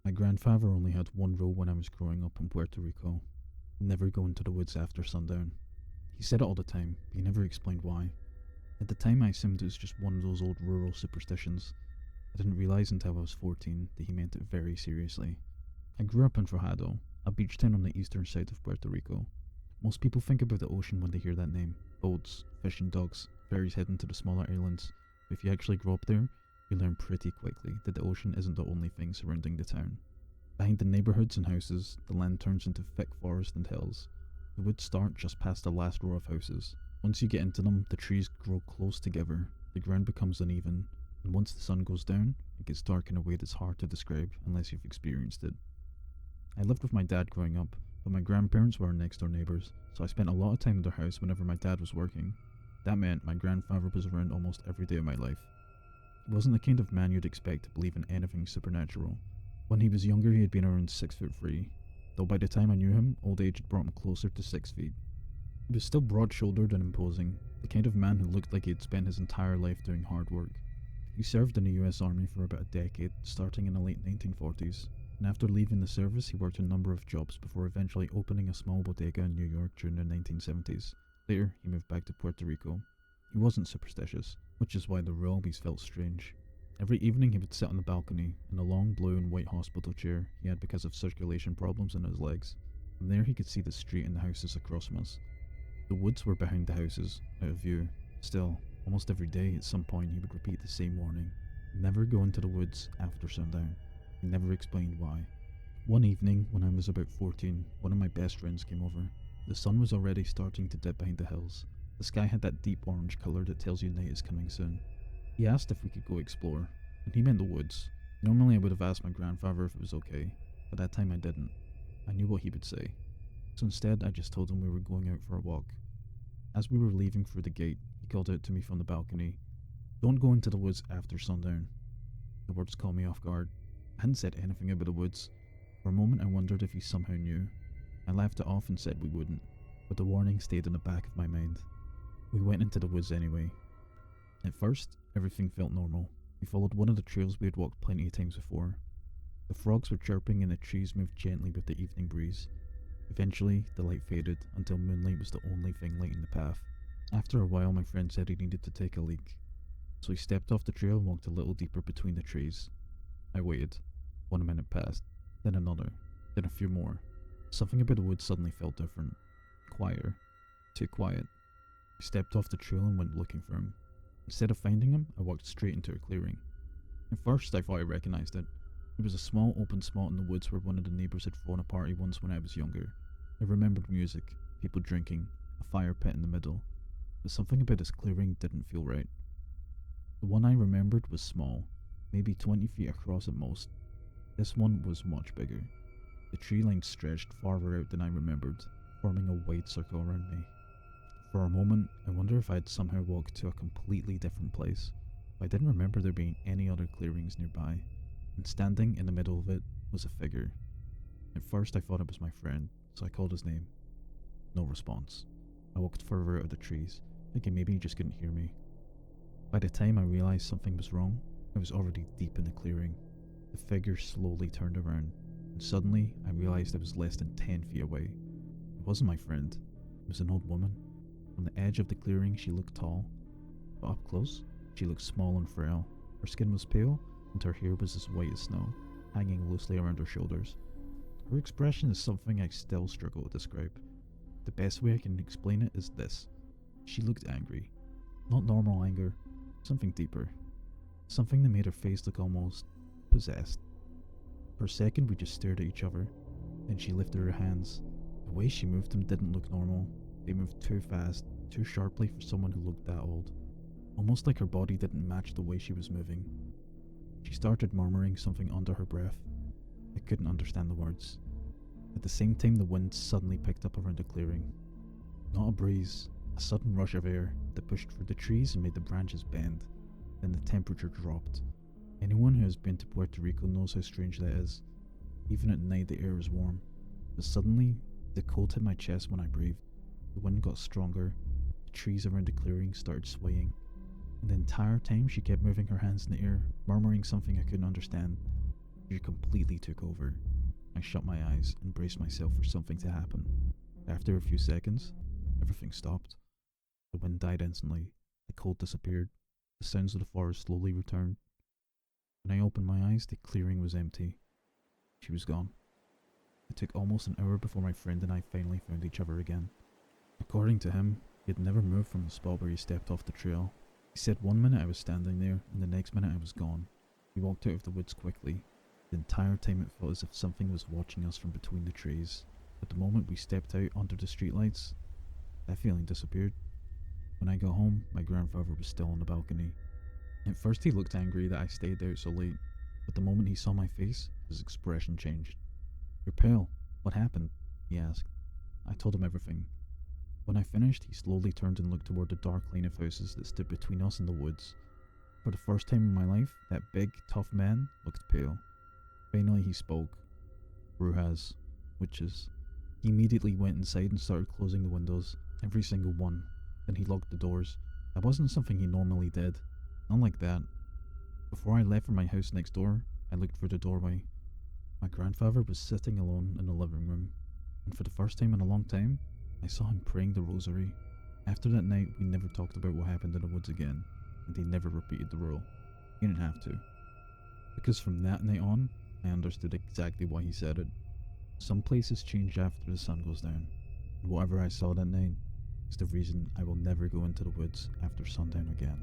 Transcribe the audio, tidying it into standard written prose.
My grandfather only had one rule when I was growing up in Puerto Rico: never go into the woods after sundown. He said it all the time, but he never explained why. At the time I assumed it was just one of those old rural superstitions. I didn't realise until I was 14 that he meant it very seriously. I grew up in Fajardo, a beach town on the eastern side of Puerto Rico. Most people think about the ocean when they hear that name: boats, fishing docks, ferries heading to the smaller islands. But if you actually grow up there, you learn pretty quickly that the ocean isn't the only thing surrounding the town. Behind the neighbourhoods and houses, the land turns into thick forest and hills. The woods start just past the last row of houses. Once you get into them, the trees grow close together, the ground becomes uneven, and once the sun goes down, it gets dark in a way that's hard to describe unless you've experienced it. I lived with my dad growing up, but my grandparents were our next door neighbours, so I spent a lot of time in their house whenever my dad was working. That meant my grandfather was around almost every day of my life. He wasn't the kind of man you'd expect to believe in anything supernatural. When he was younger, he had been around 6'3", though by the time I knew him, old age had brought him closer to 6 feet. He was still broad-shouldered and imposing, the kind of man who looked like he had spent his entire life doing hard work. He served in the US Army for about a decade, starting in the late 1940s, and after leaving the service he worked a number of jobs before eventually opening a small bodega in New York during the 1970s. Later, he moved back to Puerto Rico. He wasn't superstitious, which is why the rule always felt strange. Every evening he would sit on the balcony, in a long blue and white hospital chair he had because of circulation problems in his legs. From there he could see the street and the houses across from us. The woods were behind the houses, out of view. Still, almost every day at some point he would repeat the same warning: never go into the woods after sundown. He never explained why. One evening, when I was about 14, one of my best friends came over. The sun was already starting to dip behind the hills. The sky had that deep orange colour that tells you night is coming soon. He asked if we could go explore, and he meant the woods. Normally I would have asked my grandfather if it was okay, but that time I didn't. I knew what he would say. So instead I just told him we were going out for a walk. As we were leaving through the gate, he called out to me from the balcony, "Don't go into the woods after sundown." The words caught me off guard. I hadn't said anything about the woods. For a moment I wondered if he somehow knew. I laughed it off and said we wouldn't, but the warning stayed in the back of my mind. We went into the woods anyway. At first, everything felt normal. We followed one of the trails we had walked plenty of times before. The frogs were chirping and the trees moved gently with the evening breeze. Eventually, the light faded until moonlight was the only thing lighting the path. After a while, my friend said he needed to take a leak, so he stepped off the trail and walked a little deeper between the trees. I waited. 1 minute passed, then another, then a few more. Something about the woods suddenly felt different. Quieter. Too quiet. I stepped off the trail and went looking for him. Instead of finding him, I walked straight into a clearing. At first, I thought I recognised it. It was a small open spot in the woods where one of the neighbours had thrown a party once when I was younger. I remembered music, people drinking, a fire pit in the middle, but something about this clearing didn't feel right. The one I remembered was small, maybe 20 feet across at most. This one was much bigger. The tree line stretched farther out than I remembered, forming a wide circle around me. For a moment, I wondered if I had somehow walked to a completely different place, but I didn't remember there being any other clearings nearby, and standing in the middle of it was a figure. At first I thought it was my friend, so I called his name. No response. I walked further out of the trees, thinking maybe he just couldn't hear me. By the time I realised something was wrong, I was already deep in the clearing. The figure slowly turned around, and suddenly I realised I was less than 10 feet away. It wasn't my friend, it was an old woman. On the edge of the clearing she looked tall, but up close she looked small and frail. Her skin was pale, and her hair was as white as snow, hanging loosely around her shoulders. Her expression is something I still struggle to describe. The best way I can explain it is this: she looked angry. Not normal anger, something deeper. Something that made her face look almost possessed. For a second we just stared at each other, then she lifted her hands. The way she moved them didn't look normal. They moved too fast, too sharply for someone who looked that old. Almost like her body didn't match the way she was moving. She started murmuring something under her breath. I couldn't understand the words. At the same time, the wind suddenly picked up around the clearing. Not a breeze, a sudden rush of air that pushed through the trees and made the branches bend. Then the temperature dropped. Anyone who has been to Puerto Rico knows how strange that is. Even at night the air is warm, but suddenly the cold hit my chest when I breathed. The wind got stronger, the trees around the clearing started swaying, and the entire time she kept moving her hands in the air, murmuring something I couldn't understand. Fear completely took over. I shut my eyes and braced myself for something to happen. After a few seconds, everything stopped. The wind died instantly, the cold disappeared, the sounds of the forest slowly returned. When I opened my eyes, the clearing was empty. She was gone. It took almost an hour before my friend and I finally found each other again. According to him, he had never moved from the spot where he stepped off the trail. He said one minute I was standing there, and the next minute I was gone. We walked out of the woods quickly. The entire time it felt as if something was watching us from between the trees. But the moment we stepped out under the streetlights, that feeling disappeared. When I got home, my grandfather was still on the balcony. At first he looked angry that I stayed out so late, but the moment he saw my face, his expression changed. "You're pale. What happened?" he asked. I told him everything. When I finished, he slowly turned and looked toward the dark lane of houses that stood between us and the woods. For the first time in my life, that big, tough man looked pale. Finally he spoke. "Brujas. Witches." He immediately went inside and started closing the windows, every single one. Then he locked the doors. That wasn't something he normally did. Not like that. Before I left for my house next door, I looked through the doorway. My grandfather was sitting alone in the living room, and for the first time in a long time, I saw him praying the rosary. After that night, we never talked about what happened in the woods again, and he never repeated the rule. He didn't have to. Because from that night on, I understood exactly why he said it. Some places change after the sun goes down, and whatever I saw that night is the reason I will never go into the woods after sundown again.